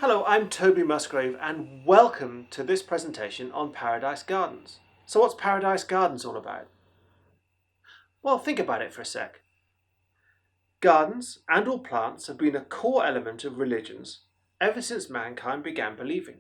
Hello, I'm Toby Musgrave and welcome to this presentation on Paradise Gardens. So what's Paradise Gardens all about? Well, think about it for a sec. Gardens and all plants have been a core element of religions ever since mankind began believing.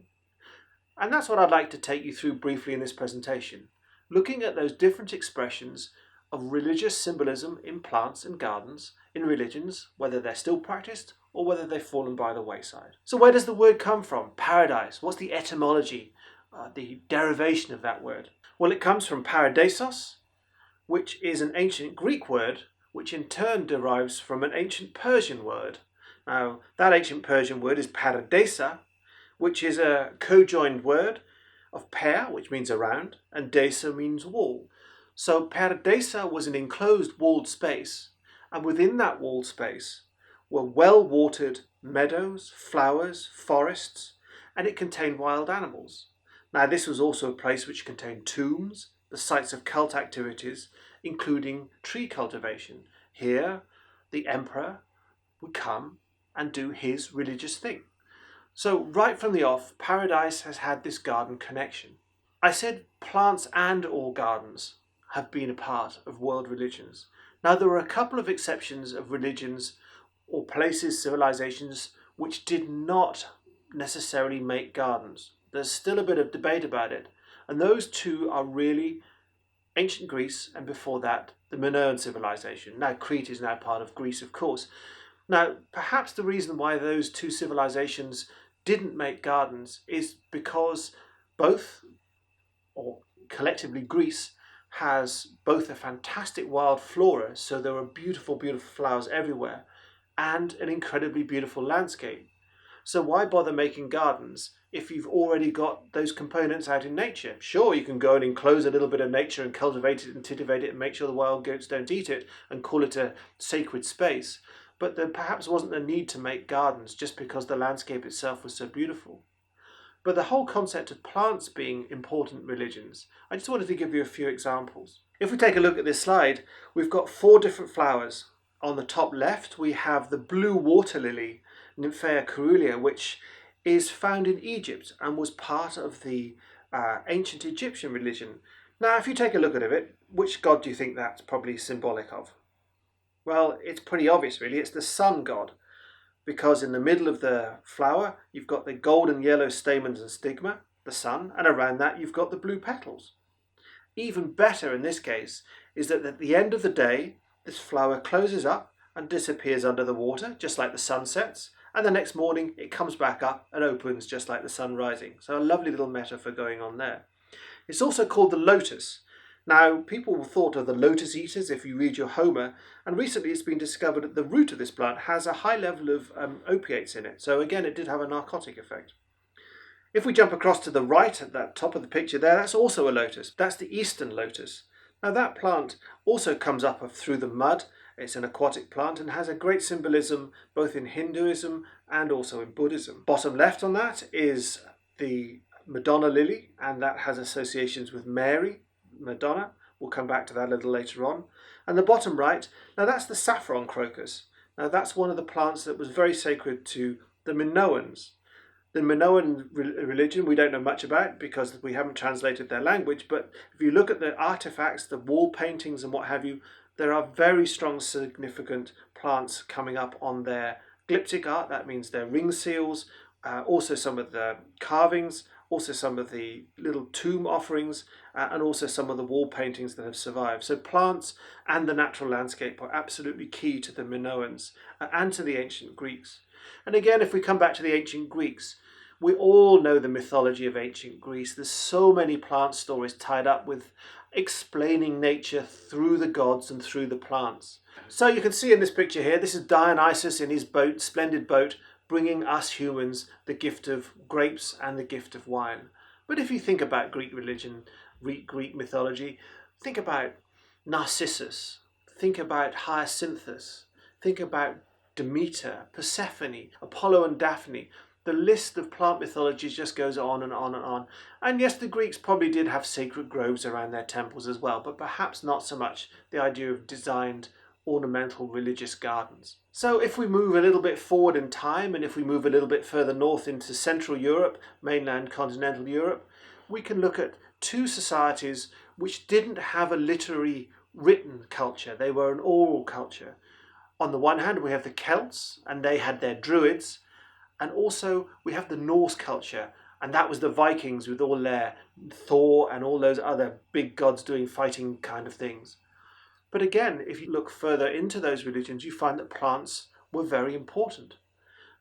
And that's what I'd like to take you through briefly in this presentation, looking at those different expressions of religious symbolism in plants and gardens, in religions, whether they're still practiced or whether they've fallen by the wayside. So where does the word come from? Paradise. What's the etymology, the derivation of that word? Well, it comes from paradisos, which is an ancient Greek word, which in turn derives from an ancient Persian word. Now, that ancient Persian word is paradesa, which is a co-joined word of per, which means around, and desa means wall. So paradesa was an enclosed walled space, and within that walled space were well-watered meadows, flowers, forests, and it contained wild animals. Now, this was also a place which contained tombs, the sites of cult activities, including tree cultivation. Here, the emperor would come and do his religious thing. So right from the off, Paradise has had this garden connection. I said plants and all gardens have been a part of world religions. Now, there are a couple of exceptions of religions or places, civilizations, which did not necessarily make gardens. There's still a bit of debate about it. And those two are really ancient Greece and before that, the Minoan civilization. Now, Crete is now part of Greece, of course. Now, perhaps the reason why those two civilizations didn't make gardens is because both, or collectively Greece, has both a fantastic wild flora, so there are beautiful, beautiful flowers everywhere, and an incredibly beautiful landscape. So why bother making gardens if you've already got those components out in nature? Sure, you can go and enclose a little bit of nature and cultivate it and titivate it and make sure the wild goats don't eat it and call it a sacred space. But there perhaps wasn't a need to make gardens just because the landscape itself was so beautiful. But the whole concept of plants being important religions, I just wanted to give you a few examples. If we take a look at this slide, we've got 4 different flowers. On the top left, we have the blue water lily, Nymphaea caerulea, which is found in Egypt and was part of the ancient Egyptian religion. Now, if you take a look at it, which god do you think that's probably symbolic of? Well, it's pretty obvious, really. It's the sun god, because in the middle of the flower, you've got the golden yellow stamens and stigma, the sun, and around that you've got the blue petals. Even better in this case is that at the end of the day, this flower closes up and disappears under the water, just like the sun sets, and the next morning it comes back up and opens just like the sun rising. So a lovely little metaphor going on there. It's also called the lotus. Now, people thought of the lotus eaters if you read your Homer, and recently it's been discovered that the root of this plant has a high level of opiates in it. So again, it did have a narcotic effect. If we jump across to the right at that top of the picture there, that's also a lotus. That's the eastern lotus. Now, that plant also comes up through the mud. It's an aquatic plant and has a great symbolism both in Hinduism and also in Buddhism. Bottom left on that is the Madonna lily, and that has associations with Mary, Madonna. We'll come back to that a little later on. And the bottom right, now that's the saffron crocus. Now that's one of the plants that was very sacred to the Minoans. The Minoan religion we don't know much about because we haven't translated their language, but if you look at the artifacts, the wall paintings and what have you, there are very strong significant plants coming up on their glyptic art. That means their ring seals, also some of the carvings, also some of the little tomb offerings, and also some of the wall paintings that have survived. So plants and the natural landscape are absolutely key to the Minoans and to the ancient Greeks. And again, if we come back to the ancient Greeks, we all know the mythology of ancient Greece. There's so many plant stories tied up with explaining nature through the gods and through the plants. So you can see in this picture here, this is Dionysus in his boat, splendid boat, bringing us humans the gift of grapes and the gift of wine. But if you think about Greek religion, Greek mythology, think about Narcissus, think about Hyacinthus, think about Demeter, Persephone, Apollo and Daphne. The list of plant mythologies just goes on and on and on. And yes, the Greeks probably did have sacred groves around their temples as well, but perhaps not so much the idea of designed ornamental religious gardens. So if we move a little bit forward in time, and if we move a little bit further north into Central Europe, mainland continental Europe, we can look at two societies which didn't have a literary written culture. They were an oral culture. On the one hand, we have the Celts, and they had their Druids, and also we have the Norse culture, and that was the Vikings with all their Thor and all those other big gods doing fighting kind of things. But again, if you look further into those religions, you find that plants were very important.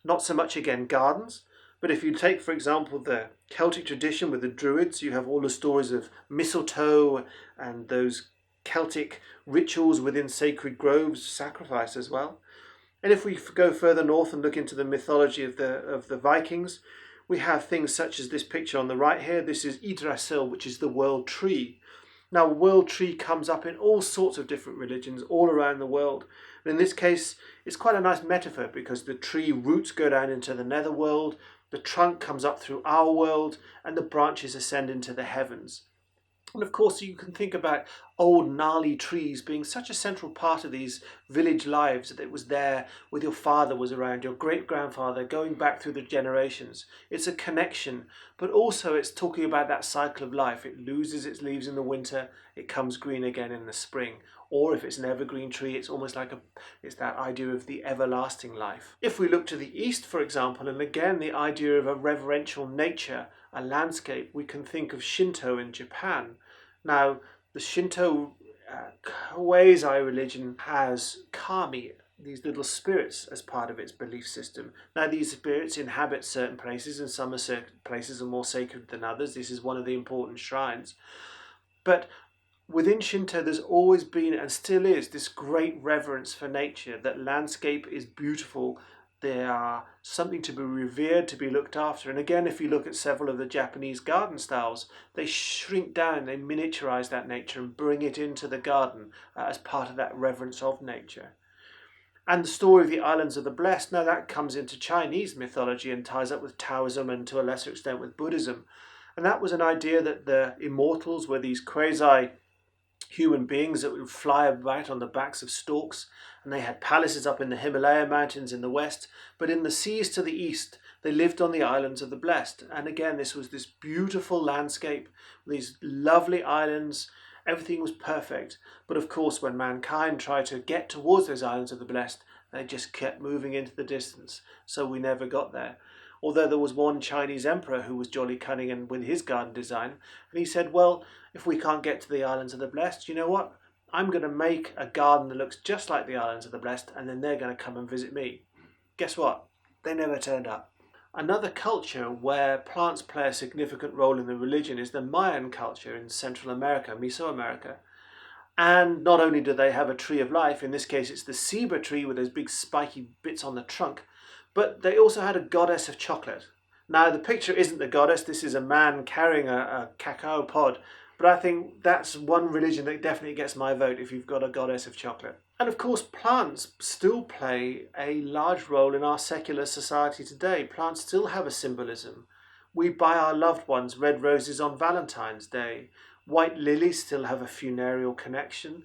Not so much, again, gardens, but if you take, for example, the Celtic tradition with the Druids, you have all the stories of mistletoe and those Celtic rituals within sacred groves, sacrifice as well. And if we go further north and look into the mythology of the Vikings, we have things such as this picture on the right here. This is Yggdrasil, which is the world tree. Now, world tree comes up in all sorts of different religions all around the world. And in this case, it's quite a nice metaphor because the tree roots go down into the netherworld, the trunk comes up through our world, and the branches ascend into the heavens. And of course, you can think about old gnarly trees being such a central part of these village lives, that it was there with your father was around, your great-grandfather, going back through the generations. It's a connection, but also it's talking about that cycle of life. It loses its leaves in the winter, it comes green again in the spring. Or if it's an evergreen tree, it's almost like it's that idea of the everlasting life. If we look to the east, for example, and again the idea of a reverential nature, a landscape, we can think of Shinto in Japan. Now, the Shinto Koizai religion has kami, these little spirits, as part of its belief system. Now, these spirits inhabit certain places, and some places are more sacred than others. This is one of the important shrines. But within Shinto, there's always been, and still is, this great reverence for nature, that landscape is beautiful. They are something to be revered, to be looked after. And again, if you look at several of the Japanese garden styles, they shrink down, they miniaturize that nature and bring it into the garden as part of that reverence of nature. And the story of the Islands of the Blessed, now that comes into Chinese mythology and ties up with Taoism and to a lesser extent with Buddhism. And that was an idea that the immortals were these quasi-human beings that would fly about on the backs of storks, and they had palaces up in the Himalaya mountains in the west, but in the seas to the east they lived on the Islands of the Blessed. And again, this was this beautiful landscape, these lovely islands, everything was perfect. But of course, when mankind tried to get towards those Islands of the Blessed, they just kept moving into the distance, so we never got there. Although there was one Chinese emperor who was jolly cunning and with his garden design, and he said, well, if we can't get to the Islands of the Blessed, you know what? I'm going to make a garden that looks just like the Islands of the Blessed, and then they're going to come and visit me. Guess what? They never turned up. Another culture where plants play a significant role in the religion is the Mayan culture in Central America, Mesoamerica. And not only do they have a tree of life, in this case it's the ceiba tree with those big spiky bits on the trunk, but they also had a goddess of chocolate. Now, the picture isn't the goddess, this is a man carrying a cacao pod, but I think that's one religion that definitely gets my vote if you've got a goddess of chocolate. And of course, plants still play a large role in our secular society today. Plants still have a symbolism. We buy our loved ones red roses on Valentine's Day. White lilies still have a funereal connection.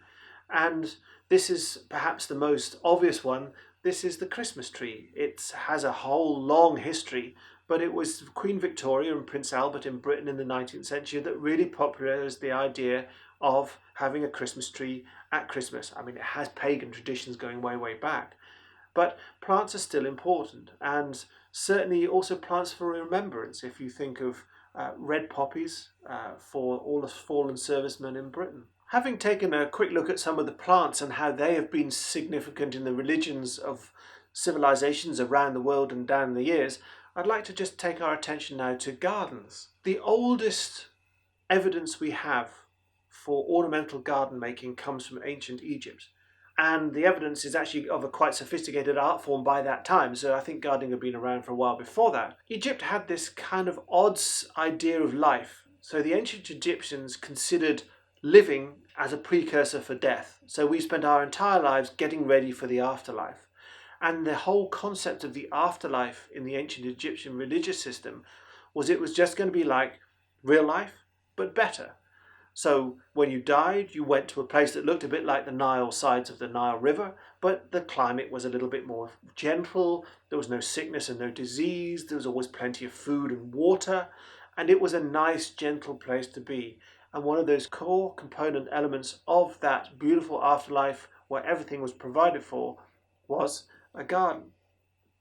And this is perhaps the most obvious one. This is the Christmas tree. It has a whole long history, but it was Queen Victoria and Prince Albert in Britain in the 19th century that really popularized the idea of having a Christmas tree at Christmas. I mean, it has pagan traditions going way, way back, but plants are still important, and certainly also plants for remembrance. If you think of red poppies for all the fallen servicemen in Britain. Having taken a quick look at some of the plants and how they have been significant in the religions of civilizations around the world and down the years, I'd like to just take our attention now to gardens. The oldest evidence we have for ornamental garden making comes from ancient Egypt. And the evidence is actually of a quite sophisticated art form by that time, so I think gardening had been around for a while before that. Egypt had this kind of odd idea of life. So the ancient Egyptians considered living as a precursor for death. So we spent our entire lives getting ready for the afterlife. And the whole concept of the afterlife in the ancient Egyptian religious system was it was just going to be like real life, but better. So when you died, you went to a place that looked a bit like the Nile sides of the Nile River, but the climate was a little bit more gentle. There was no sickness and no disease. There was always plenty of food and water, and it was a nice, gentle place to be. And one of those core component elements of that beautiful afterlife where everything was provided for was a garden.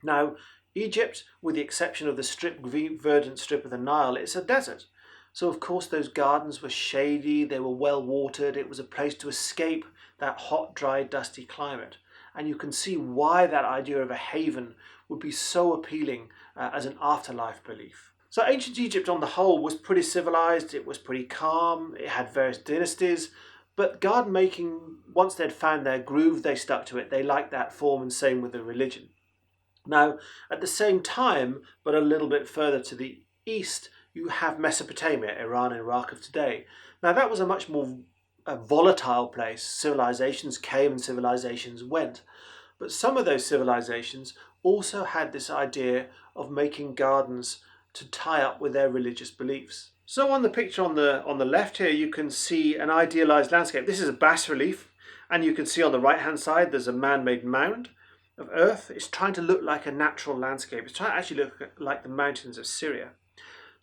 Now, Egypt, with the exception of the verdant strip of the Nile, it's a desert. So of course those gardens were shady, they were well watered, it was a place to escape that hot, dry, dusty climate. And you can see why that idea of a haven would be so appealing as an afterlife belief. So ancient Egypt on the whole was pretty civilized, it was pretty calm, it had various dynasties, but garden making, once they'd found their groove, they stuck to it. They liked that form, and same with the religion. Now, at the same time, but a little bit further to the east, you have Mesopotamia, Iran and Iraq of today. Now that was a much more volatile place. Civilizations came and civilizations went. But some of those civilizations also had this idea of making gardens to tie up with their religious beliefs. So on the picture on the left here, you can see an idealized landscape. This is a bas relief, and you can see on the right hand side there's a man-made mound of earth. It's trying to look like a natural landscape. It's trying to actually look like the mountains of Syria.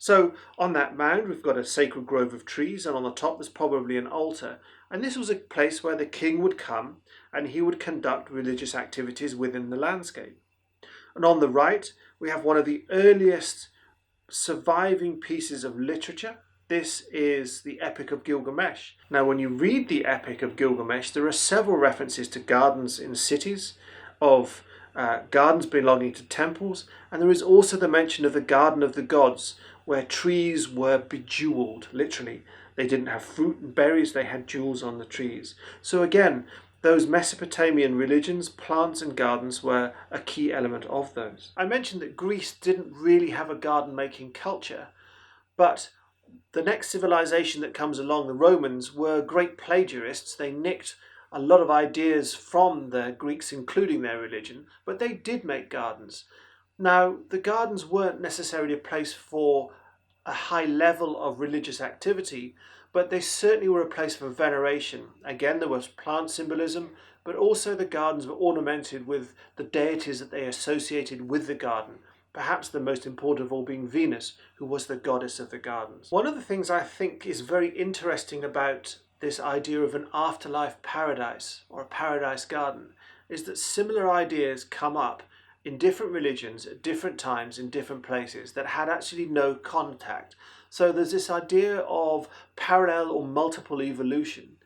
So on that mound we've got a sacred grove of trees, and on the top there's probably an altar. And this was a place where the king would come and he would conduct religious activities within the landscape. And on the right we have one of the earliest surviving pieces of literature. This is the Epic of Gilgamesh. Now when you read the Epic of Gilgamesh, there are several references to gardens in cities, of gardens belonging to temples, and there is also the mention of the Garden of the Gods, where trees were bejeweled, literally. They didn't have fruit and berries, they had jewels on the trees. So again, those Mesopotamian religions, plants and gardens were a key element of those. I mentioned that Greece didn't really have a garden making culture, but the next civilization that comes along, the Romans, were great plagiarists. They nicked a lot of ideas from the Greeks, including their religion, but they did make gardens. Now, the gardens weren't necessarily a place for a high level of religious activity, but they certainly were a place for veneration. Again, there was plant symbolism, but also the gardens were ornamented with the deities that they associated with the garden. Perhaps the most important of all being Venus, who was the goddess of the gardens. One of the things I think is very interesting about this idea of an afterlife paradise or a paradise garden is that similar ideas come up in different religions at different times in different places that had actually no contact. So there's this idea of parallel or multiple evolution.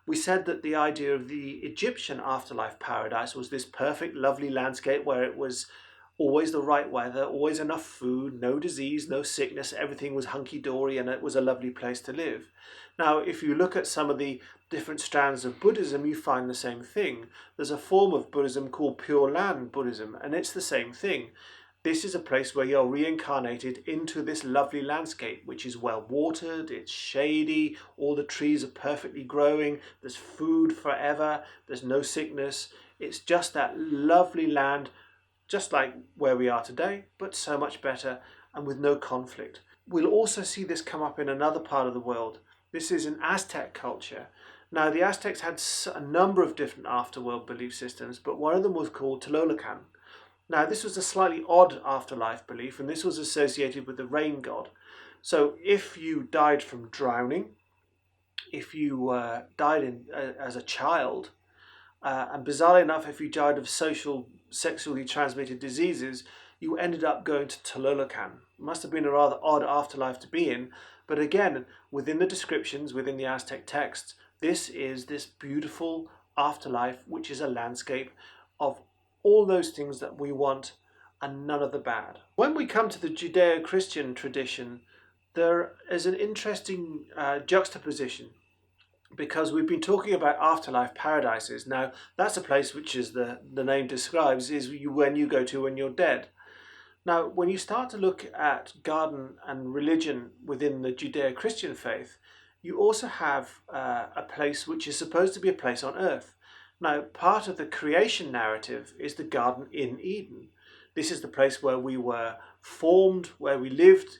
We said that the idea of the Egyptian afterlife paradise was this perfect, lovely landscape where it was always the right weather, always enough food, no disease, no sickness, everything was hunky-dory, and it was a lovely place to live. Now, if you look at some of the different strands of Buddhism, you find the same thing. There's a form of Buddhism called Pure Land Buddhism, and it's the same thing. This is a place where you're reincarnated into this lovely landscape, which is well watered, it's shady, all the trees are perfectly growing, there's food forever, there's no sickness. It's just that lovely land, just like where we are today, but so much better and with no conflict. We'll also see this come up in another part of the world. This is an Aztec culture. Now, the Aztecs had a number of different afterworld belief systems, but one of them was called Tlalocan. Now, this was a slightly odd afterlife belief, and this was associated with the rain god. So if you died from drowning, if you died as a child, and bizarrely enough, if you died of sexually transmitted diseases, you ended up going to Tlalocan. Must have been a rather odd afterlife to be in, but again, within the descriptions, within the Aztec texts, this is this beautiful afterlife, which is a landscape of all those things that we want and none of the bad. When we come to the Judeo-Christian tradition, there is an interesting juxtaposition, because we've been talking about afterlife paradises. Now, that's a place which, as the name describes, is when you go to when you're dead. Now, when you start to look at garden and religion within the Judeo-Christian faith, you also have a place which is supposed to be a place on earth. Now, part of the creation narrative is the Garden in Eden. This is the place where we were formed, where we lived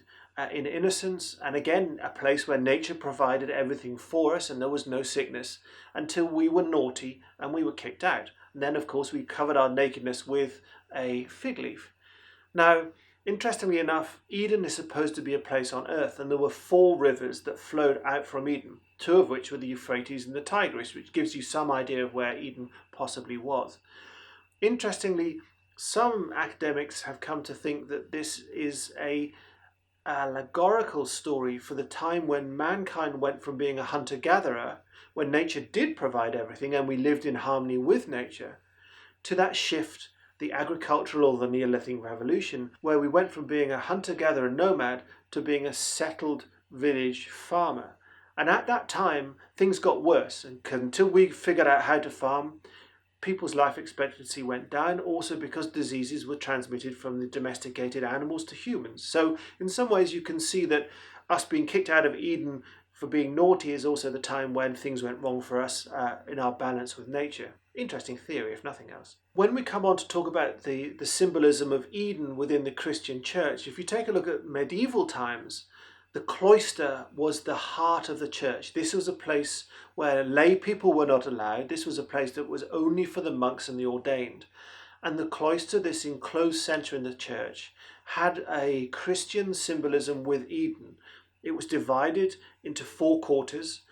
in innocence, and again a place where nature provided everything for us and there was no sickness, until we were naughty and we were kicked out. And then of course we covered our nakedness with a fig leaf. Now, interestingly enough, Eden is supposed to be a place on earth, and there were 4 rivers that flowed out from Eden, 2 of which were the Euphrates and the Tigris, which gives you some idea of where Eden possibly was. Interestingly, some academics have come to think that this is a allegorical story for the time when mankind went from being a hunter-gatherer, when nature did provide everything and we lived in harmony with nature, to that shift, the agricultural or the Neolithic revolution, where we went from being a hunter-gatherer nomad to being a settled village farmer. And at that time, things got worse, and until we figured out how to farm, people's life expectancy went down, also because diseases were transmitted from the domesticated animals to humans. So in some ways you can see that us being kicked out of Eden for being naughty is also the time when things went wrong for us in our balance with nature. Interesting theory, if nothing else. When we come on to talk about the symbolism of Eden within the Christian church, if you take a look at medieval times, the cloister was the heart of the church. This was a place where lay people were not allowed. This was a place that was only for the monks and the ordained. And the cloister, this enclosed centre in the church, had a Christian symbolism with Eden. It was divided into 4 quarters.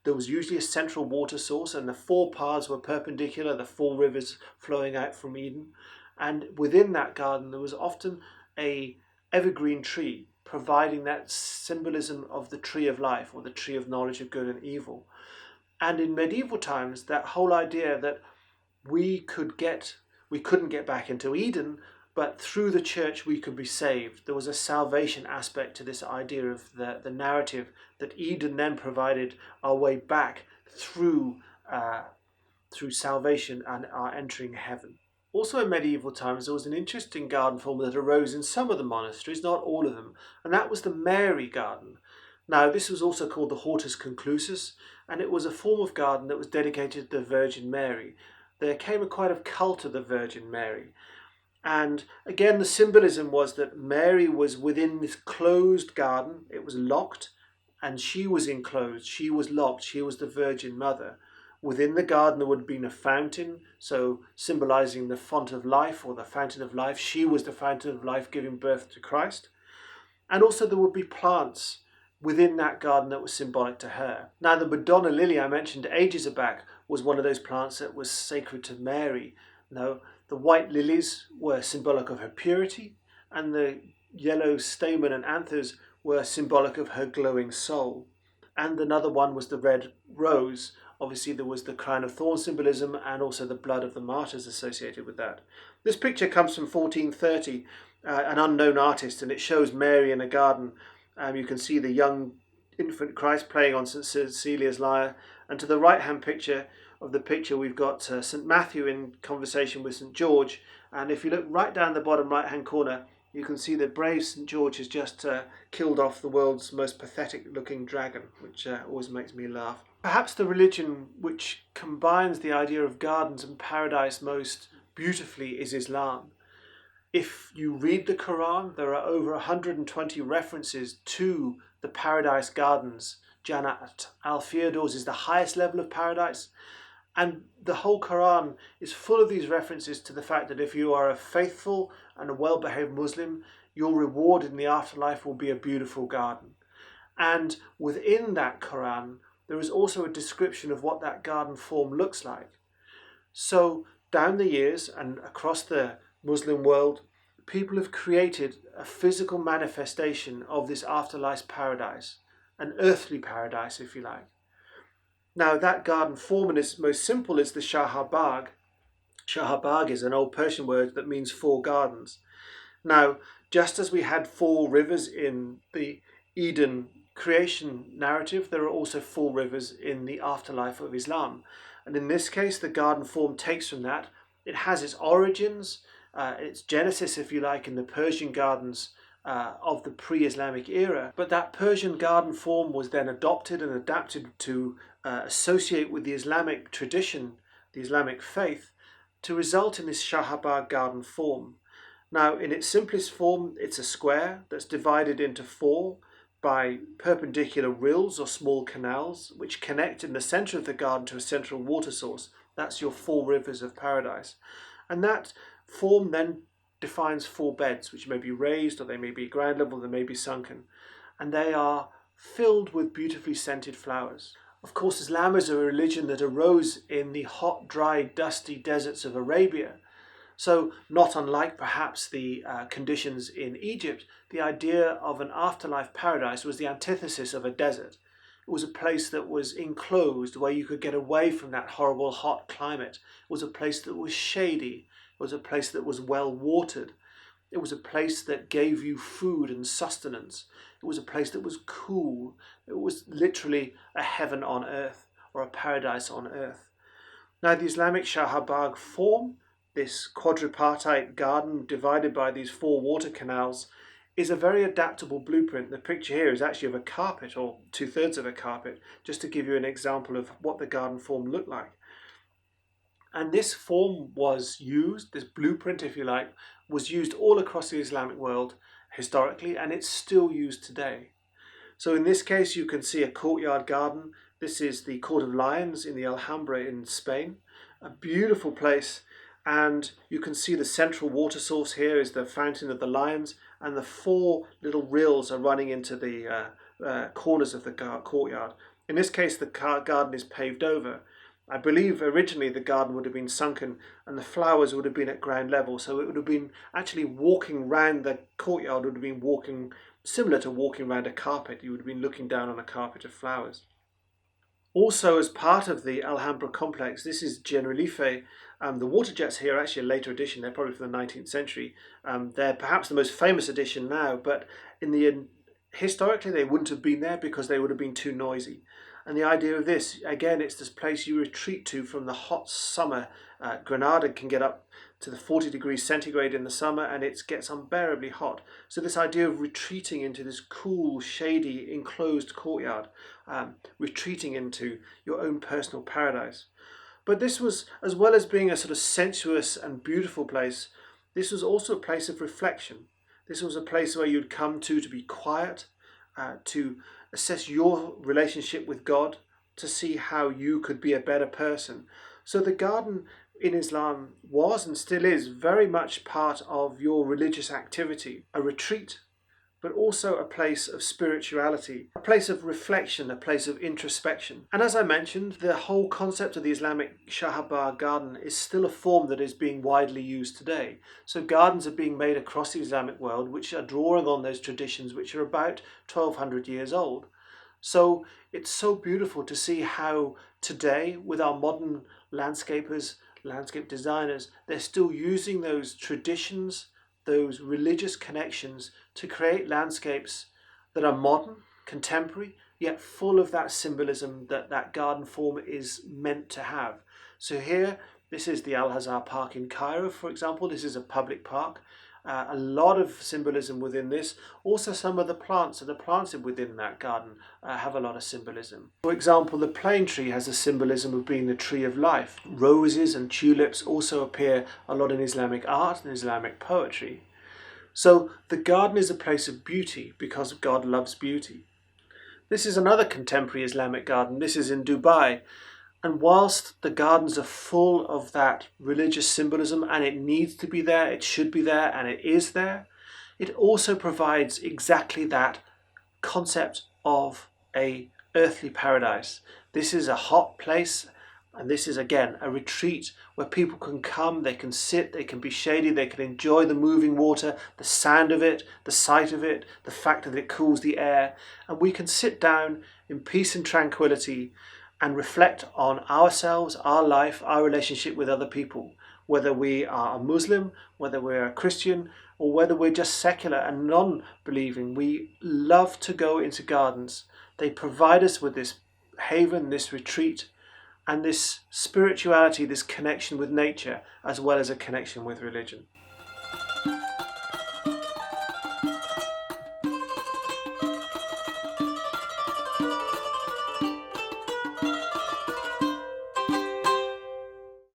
There was usually a central water source, and the 4 paths were perpendicular, the 4 rivers flowing out from Eden. And within that garden there was often a evergreen tree, providing that symbolism of the tree of life, or the tree of knowledge of good and evil. And in medieval times, that whole idea that we couldn't get back into Eden, but through the church we could be saved. There was a salvation aspect to this idea of the narrative that Eden then provided our way back through salvation and our entering heaven. Also in medieval times there was an interesting garden form that arose in some of the monasteries, not all of them, and that was the Mary garden. Now this was also called the Hortus Conclusus, and it was a form of garden that was dedicated to the Virgin Mary. There came quite a cult of the Virgin Mary. And again the symbolism was that Mary was within this closed garden, it was locked, and she was enclosed, she was locked, she was the Virgin Mother. Within the garden there would have been a fountain, so symbolizing the font of life, or the fountain of life. She was the fountain of life, giving birth to Christ. And also there would be plants within that garden that was symbolic to her. Now the Madonna lily I mentioned ages back was one of those plants that was sacred to Mary. Now the white lilies were symbolic of her purity, and the yellow stamen and anthers were symbolic of her glowing soul. And another one was the red rose. Obviously there was the crown of thorns symbolism, and also the blood of the martyrs associated with that. This picture comes from 1430, an unknown artist, and it shows Mary in a garden. You can see the young infant Christ playing on St. Cecilia's lyre, and to the right hand picture of the picture we've got St. Matthew in conversation with St. George, and if you look right down the bottom right hand corner you can see that brave St. George has just killed off the world's most pathetic looking dragon, which always makes me laugh. Perhaps the religion which combines the idea of gardens and paradise most beautifully is Islam. If you read the Quran, there are over 120 references to the paradise gardens. Jannat al-Firdaus is the highest level of paradise, and the whole Quran is full of these references to the fact that if you are a faithful and a well-behaved Muslim, your reward in the afterlife will be a beautiful garden. And within that Quran, there is also a description of what that garden form looks like. So down the years and across the Muslim world, people have created a physical manifestation of this afterlife paradise, an earthly paradise if you like. Now that garden form in its most simple is the Shahabag. Shahabag is an old Persian word that means 4 gardens. Now, just as we had 4 rivers in the Eden creation narrative, there are also 4 rivers in the afterlife of Islam. And in this case, the garden form takes from that. It has its origins, its genesis, if you like, in the Persian gardens of the pre-Islamic era. But that Persian garden form was then adopted and adapted to associate with the Islamic tradition, the Islamic faith, to result in this Shahabag garden form. Now, in its simplest form, it's a square that's divided into four by perpendicular rills or small canals, which connect in the centre of the garden to a central water source. That's your four rivers of paradise. And that form then defines four beds, which may be raised, or they may be ground level, they may be sunken. And they are filled with beautifully scented flowers. Of course, Islam is a religion that arose in the hot, dry, dusty deserts of Arabia. So, not unlike perhaps the conditions in Egypt, the idea of an afterlife paradise was the antithesis of a desert. It was a place that was enclosed, where you could get away from that horrible hot climate. It was a place that was shady. It was a place that was well watered. It was a place that gave you food and sustenance. It was a place that was cool. It was literally a heaven on earth, or a paradise on earth. Now, the Islamic Shahabag form, this quadripartite garden divided by these four water canals, is a very adaptable blueprint. The picture here is actually of a carpet, or 2/3 of a carpet, just to give you an example of what the garden form looked like. And this form was used, this blueprint, if you like, was used all across the Islamic world historically, and it's still used today. So in this case, you can see a courtyard garden. This is the Court of Lions in the Alhambra in Spain, a beautiful place. And you can see the central water source here is the Fountain of the Lions, and the four little rills are running into the corners of the courtyard. In this case, the garden is paved over. I believe originally the garden would have been sunken and the flowers would have been at ground level, so it would have been actually walking round the courtyard, would have been walking similar to walking around a carpet. You would have been looking down on a carpet of flowers. Also, as part of the Alhambra complex, this is Generalife. The water jets here are actually a later addition. They're probably from the 19th century. They're perhaps the most famous addition now, but historically they wouldn't have been there because they would have been too noisy. And the idea of this, again, it's this place you retreat to from the hot summer. Granada can get up to the 40 degrees centigrade in the summer, and it gets unbearably hot. So this idea of retreating into this cool, shady, enclosed courtyard, retreating into your own personal paradise. But this was, as well as being a sort of sensuous and beautiful place, this was also a place of reflection. This was a place where you'd come to be quiet, to assess your relationship with God, to see how you could be a better person. So the garden in Islam was and still is very much part of your religious activity, a retreat, but also a place of spirituality, a place of reflection, a place of introspection. And as I mentioned, the whole concept of the Islamic Shahabag garden is still a form that is being widely used today. So gardens are being made across the Islamic world which are drawing on those traditions which are about 1200 years old. So it's so beautiful to see how today, with our modern landscapers, landscape designers, they're still using those traditions, those religious connections to create landscapes that are modern, contemporary, yet full of that symbolism that that garden form is meant to have. So here, this is the Al-Azhar Park in Cairo, for example. This is a public park. A lot of symbolism within this. Also, some of the plants that are planted within that garden have a lot of symbolism. For example, the plane tree has a symbolism of being the tree of life. Roses and tulips also appear a lot in Islamic art and Islamic poetry. So the garden is a place of beauty because God loves beauty. This is another contemporary Islamic garden. This is in Dubai. And whilst the gardens are full of that religious symbolism, and it needs to be there, it should be there, and it is there, it also provides exactly that concept of a earthly paradise. This is a hot place, and this is again a retreat where people can come, they can sit, they can be shady, they can enjoy the moving water, the sound of it, the sight of it, the fact that it cools the air, and we can sit down in peace and tranquility and reflect on ourselves, our life, our relationship with other people, whether we are a Muslim, whether we're a Christian, or whether we're just secular and non-believing. We love to go into gardens. They provide us with this haven, this retreat, and this spirituality, this connection with nature, as well as a connection with religion.